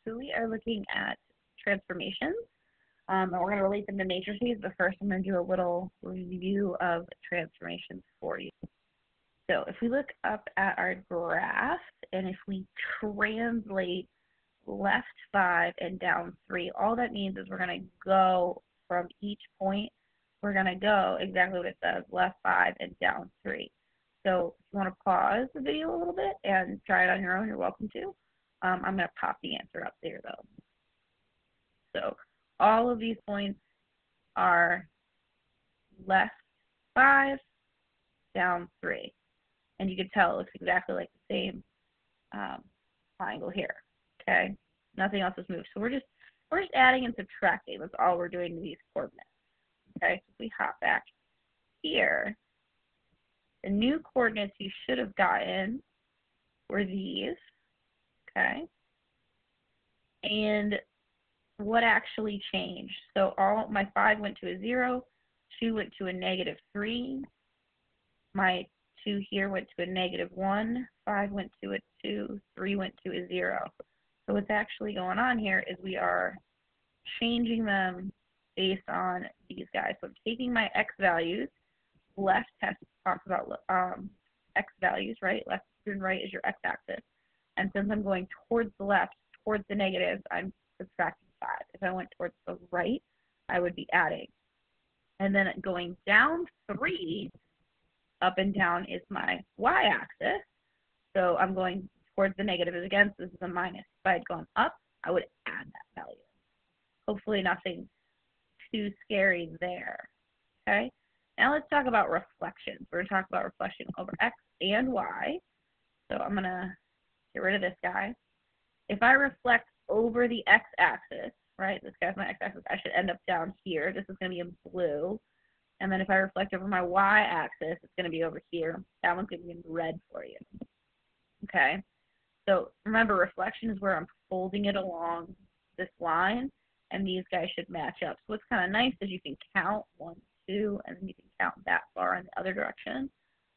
So we are looking at transformations, and we're going to relate them to matrices, but first I'm going to do a little review of transformations for you. So if we look up at our graph, and if we translate left 5 and down 3, all that means is we're going to go from each point, we're going to go exactly what it says, left 5 and down 3. So if you want to pause the video a little bit and try it on your own, you're welcome to. I'm going to pop the answer up there, though. So all of these points are left 5, down 3. And you can tell it looks exactly like the same triangle here. Okay? Nothing else has moved. So we're just adding and subtracting. That's all we're doing to these coordinates. Okay? So if we hop back here, the new coordinates you should have gotten were these. Okay? And what actually changed? So all my 5 went to a 0, 2 went to a -3, my 2 here went to a -1, 5 went to a 2, 3 went to a 0. So what's actually going on here is we are changing them based on these guys. So I'm taking my x values, left talks about x values, right? Left and right is your x-axis. And since I'm going towards the left, towards the negatives, I'm subtracting 5. If I went towards the right, I would be adding. And then going down 3, up and down is my y-axis. So I'm going towards the negatives again, so this is a minus. If I had gone up, I would add that value. Hopefully nothing too scary there. Okay? Now let's talk about reflections. We're going to talk about reflection over x and y. So I'm going to get rid of this guy. If I reflect over the x-axis, right, this guy's my x-axis, I should end up down here. This is going to be in blue. And then if I reflect over my y-axis, it's going to be over here. That one's going to be in red for you. Okay? So remember, reflection is where I'm folding it along this line, and these guys should match up. So what's kind of nice is you can count 1, 2, and then you can count that far in the other direction,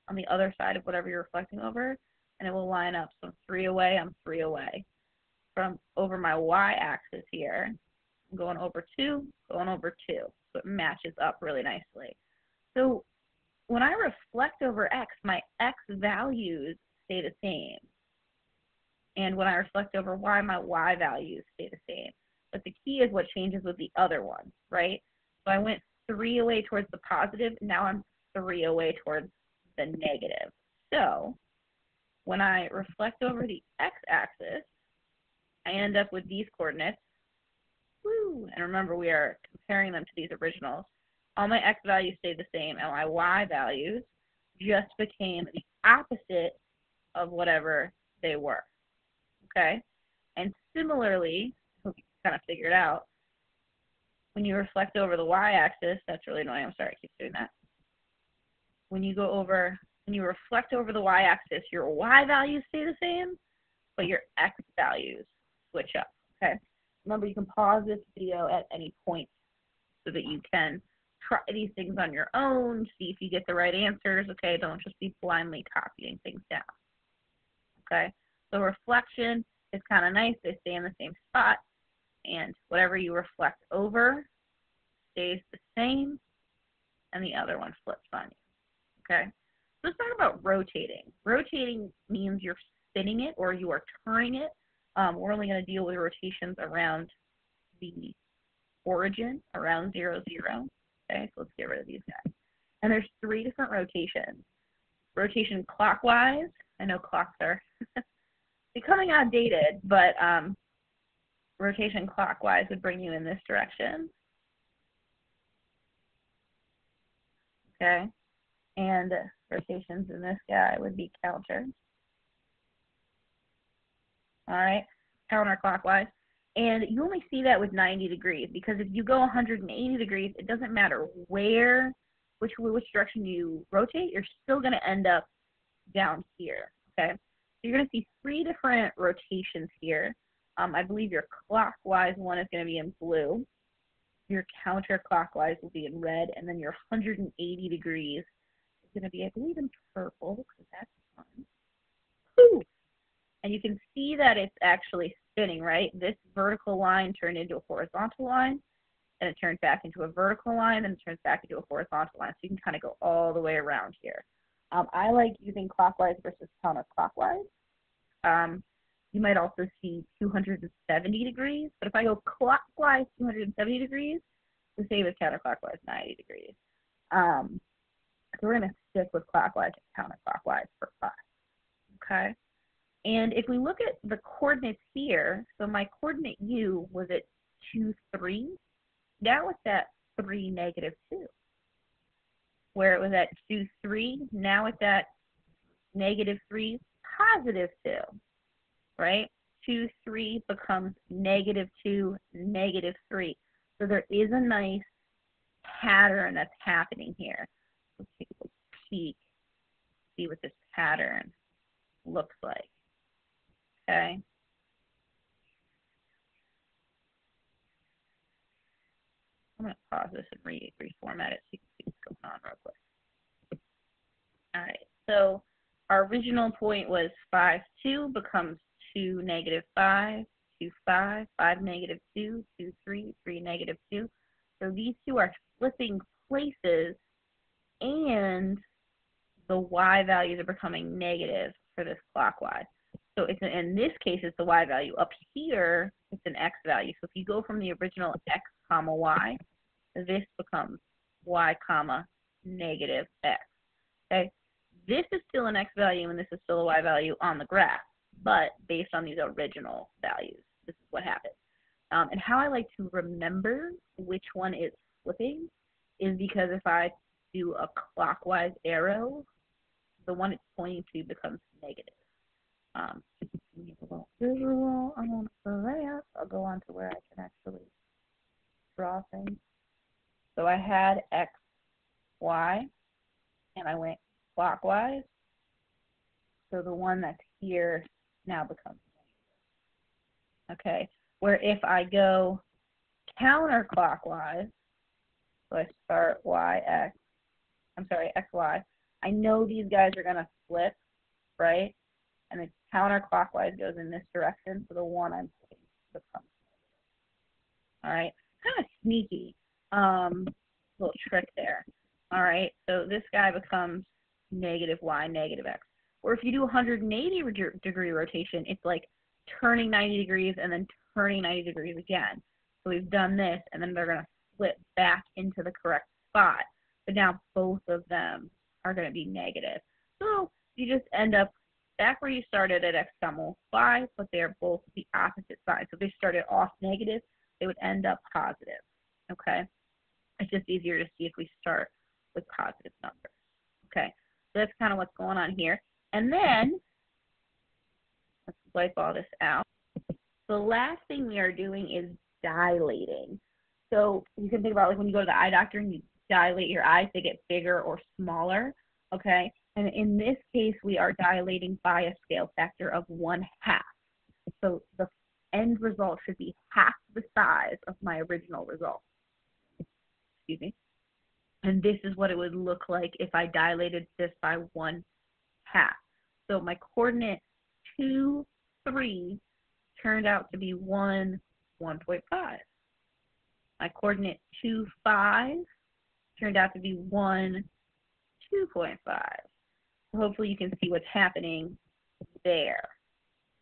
on the other side of whatever you're reflecting over, and it will line up. So I'm 3 away, I'm 3 away. From over my y-axis here, I'm going over 2, going over 2. So it matches up really nicely. So when I reflect over x, my x values stay the same. And when I reflect over y, my y values stay the same. But the key is what changes with the other one, right? So I went 3 away towards the positive, now I'm 3 away towards the negative. So when I reflect over the x-axis, I end up with these coordinates. Woo! And remember, we are comparing them to these originals. All my x values stayed the same, and my y values just became the opposite of whatever they were. Okay? And similarly, I hope you kind of figured out, when you reflect over the y-axis, that's really annoying, I'm sorry, I keep doing that. When you reflect over the y-axis, your y values stay the same, but your x values switch up. Okay? Remember, you can pause this video at any point so that you can try these things on your own, see if you get the right answers. Okay? Don't just be blindly copying things down. Okay? So reflection is kind of nice. They stay in the same spot, and whatever you reflect over stays the same, and the other one flips on you. Okay? So let's talk about rotating. Rotating means you're spinning it or you are turning it. We're only going to deal with rotations around the origin, around 0, 0. Okay, so let's get rid of these guys. And there's 3 different rotations. Rotation clockwise. I know clocks are becoming outdated, but rotation clockwise would bring you in this direction. Okay, and rotations in this guy would be counter. All right, counterclockwise. And you only see that with 90 degrees, because if you go 180 degrees, it doesn't matter which direction you rotate, you're still going to end up down here, okay? So you're going to see 3 different rotations here. I believe your clockwise one is going to be in blue. Your counterclockwise will be in red, and then your 180 degrees is going to be, I believe, in purple, because that's fun. Woo! And you can see that it's actually spinning, right? This vertical line turned into a horizontal line, then it turns back into a vertical line, then it turns back into a horizontal line. So you can kind of go all the way around here. I like using clockwise versus counterclockwise. You might also see 270 degrees, but if I go clockwise 270 degrees, the same as counterclockwise 90 degrees. So we're going to stick with clockwise and counterclockwise for class. Okay? And if we look at the coordinates here, so my coordinate U was at 2, 3. Now it's at 3, negative 2. Where it was at 2, 3, now it's at negative 3, positive 2. Right? 2, 3 becomes negative 2, negative 3. So there is a nice pattern that's happening here. Let's take a peek, see what this pattern looks like. Okay. I'm going to pause this and reformat it so you can see what's going on real quick. All right. So our original point was 5, 2 becomes 2, negative 5, 2, 5, 5, negative 2, 2, 3, 3, negative 2. So these two are flipping places, and the y values are becoming negative for this clockwise. So it's in this case, it's the y value. Up here, it's an x value. So if you go from the original x comma y, this becomes y comma negative x. Okay, this is still an x value, and this is still a y value on the graph, but based on these original values, this is what happens. And how I like to remember which one is flipping is because if I do a clockwise arrow, the one it's pointing to becomes negative. Visual on that. I'll go on to where I can actually draw things. So I had x, y, and I went clockwise. So the one that's here now becomes negative. Okay, where if I go counterclockwise, so I start xy, I know these guys are going to flip, right? And the counterclockwise goes in this direction, so the one I'm putting becomes negative. All right, kind of sneaky little trick there. All right, so this guy becomes negative y, negative x. Or if you do 180 degree rotation, it's like turning 90 degrees and then turning 90 degrees again. So we've done this, and then they're going to flip back into the correct spot. But now both of them are going to be negative. So you just end up back where you started at x comma y, but they're both the opposite side. So if they started off negative, they would end up positive. Okay? It's just easier to see if we start with positive numbers. Okay? So that's kind of what's going on here. And then, let's wipe all this out. The last thing we are doing is dilating. So you can think about like when you go to the eye doctor and you dilate your eyes, they get bigger or smaller, okay? And in this case, we are dilating by a scale factor of 1/2. So the end result should be half the size of my original result. Excuse me. And this is what it would look like if I dilated this by 1/2. So my coordinate 2, 3 turned out to be 1, 1.5. My coordinate 2, 5 turned out to be 1, 2.5. So hopefully you can see what's happening there,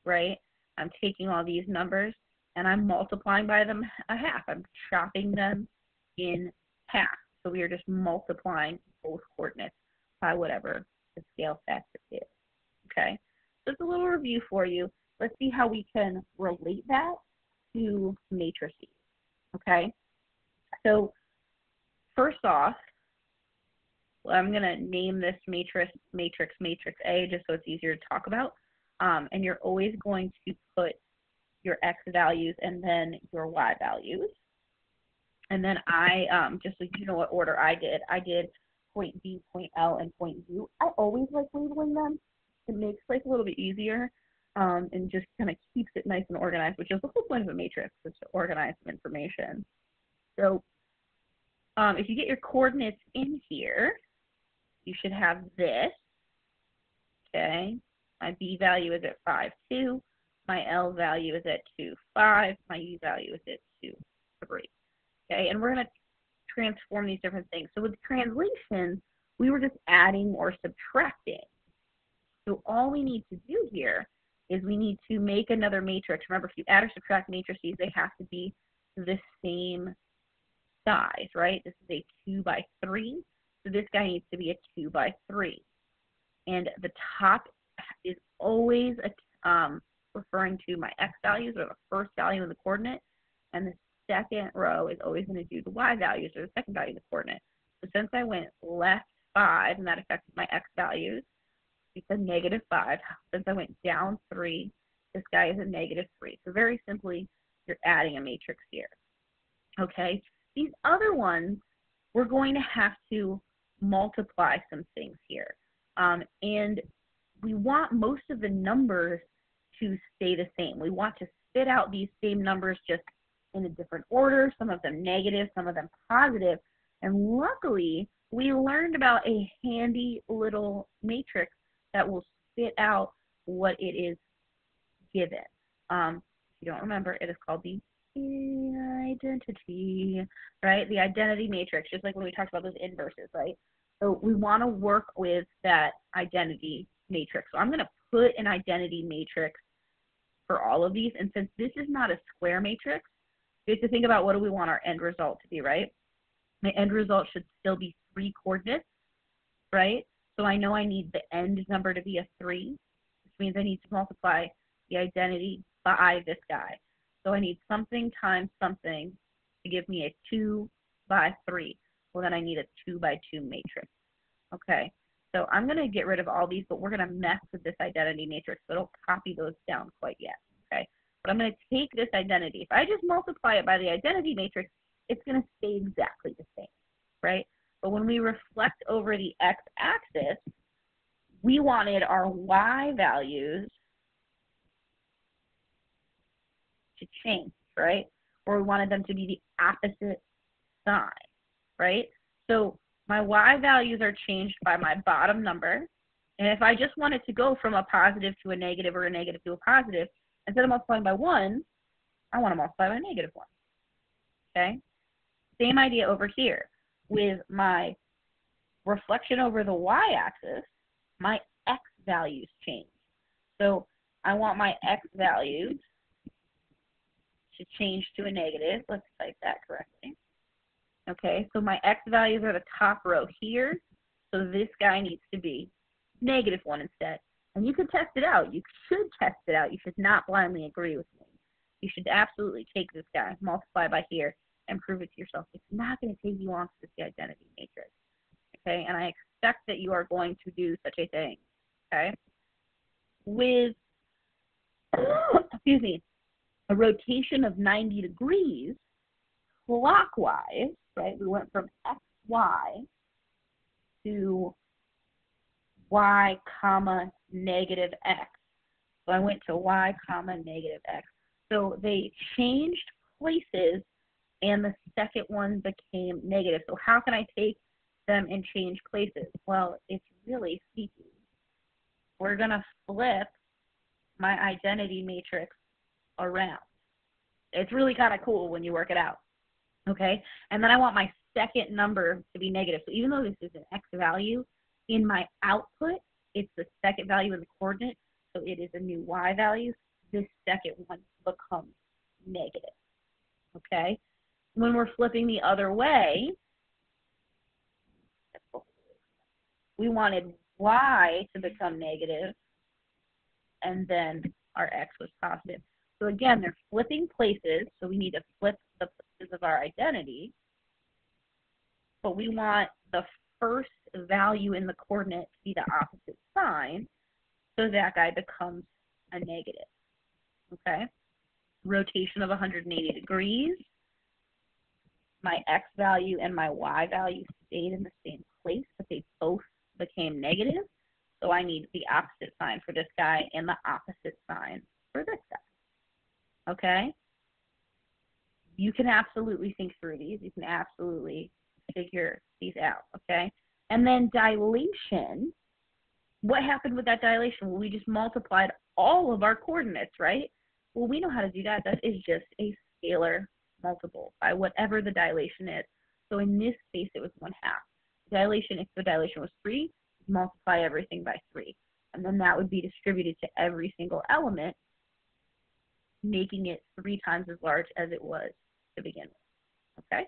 right? I'm taking all these numbers and I'm multiplying by them a half. I'm chopping them in half. So we are just multiplying both coordinates by whatever the scale factor is. Okay, so it's a little review for you. Let's see how we can relate that to matrices. Okay, so first off, I'm going to name this matrix A just so it's easier to talk about. And you're always going to put your x values and then your y values. And then I, just so you know what order I did point B, point L, and point U. I always like labeling them. It makes life a little bit easier and just kind of keeps it nice and organized, which is the whole point of a matrix, is to organize some information. So if you get your coordinates in here, you should have this, okay? My B value is at 5, 2. my L value is at 2, 5. My U value is at 2, 3. Okay, and we're going to transform these different things. So with translation, we were just adding or subtracting. So all we need to do here is we need to make another matrix. Remember, if you add or subtract matrices, they have to be the same size, right? This is a 2 by 3. So this guy needs to be a 2 by 3. And the top is always referring to my x values, or the first value in the coordinate, and the second row is always going to do the y values, or the second value in the coordinate. So since I went left 5, and that affected my x values, it's a negative 5. Since I went down 3, this guy is a negative 3. So very simply, you're adding a matrix here. Okay? These other ones, we're going to have to multiply some things here. And we want most of the numbers to stay the same. We want to spit out these same numbers just in a different order, some of them negative, some of them positive. And luckily, we learned about a handy little matrix that will spit out what it is given. If you don't remember, it is called the identity, right? The identity matrix, just like when we talked about those inverses, right? So we want to work with that identity matrix. So I'm going to put an identity matrix for all of these. And since this is not a square matrix, we have to think about what do we want our end result to be, right? My end result should still be 3 coordinates, right? So I know I need the end number to be a 3, which means I need to multiply the identity by this guy. So I need something times something to give me a 2 by 3. Well, then I need a 2 by 2 matrix. Okay, so I'm going to get rid of all these, but we're going to mess with this identity matrix, so don't copy those down quite yet. Okay, but I'm going to take this identity. If I just multiply it by the identity matrix, it's going to stay exactly the same, right? But when we reflect over the x-axis, we wanted our y values to change, right? Or we wanted them to be the opposite sign, right? So my y values are changed by my bottom number. And if I just wanted to go from a positive to a negative or a negative to a positive, instead of multiplying by 1, I want to multiply by negative 1. Okay? Same idea over here. With my reflection over the y-axis, my x values change. So I want my x values to change to a negative. Let's type that correctly. Okay, so my x values are the top row here. So this guy needs to be negative 1 instead. And you can test it out. You should test it out. You should not blindly agree with me. You should absolutely take this guy, multiply by here, and prove it to yourself. It's not going to take you long to see the identity matrix. Okay, and I expect that you are going to do such a thing. Okay, with, excuse me, a rotation of 90 degrees clockwise, right? We went from xy to y comma negative x. So I went to y comma negative x. So they changed places, and the second one became negative. So how can I take them and change places? Well, it's really sneaky. We're going to flip my identity matrix around. It's really kind of cool when you work it out. Okay, and then I want my second number to be negative. So even though this is an x value, in my output, it's the second value in the coordinate, so it is a new y value. This second one becomes negative. Okay, when we're flipping the other way, we wanted y to become negative, and then our x was positive. So again, they're flipping places, so we need to flip the places of our identity, but we want the first value in the coordinate to be the opposite sign, so that guy becomes a negative. Okay? Rotation of 180 degrees. My x value and my y value stayed in the same place, but they both became negative, so I need the opposite sign for this guy and the opposite sign for this guy. Okay? You can absolutely think through these. You can absolutely figure these out, okay? And then dilation, what happened with that dilation? Well, we just multiplied all of our coordinates, right? Well, we know how to do that. That is just a scalar multiple by whatever the dilation is. So in this case, it was 1/2. Dilation, if the dilation was 3, multiply everything by 3. And then that would be distributed to every single element, making it 3 times as large as it was to begin with. Okay?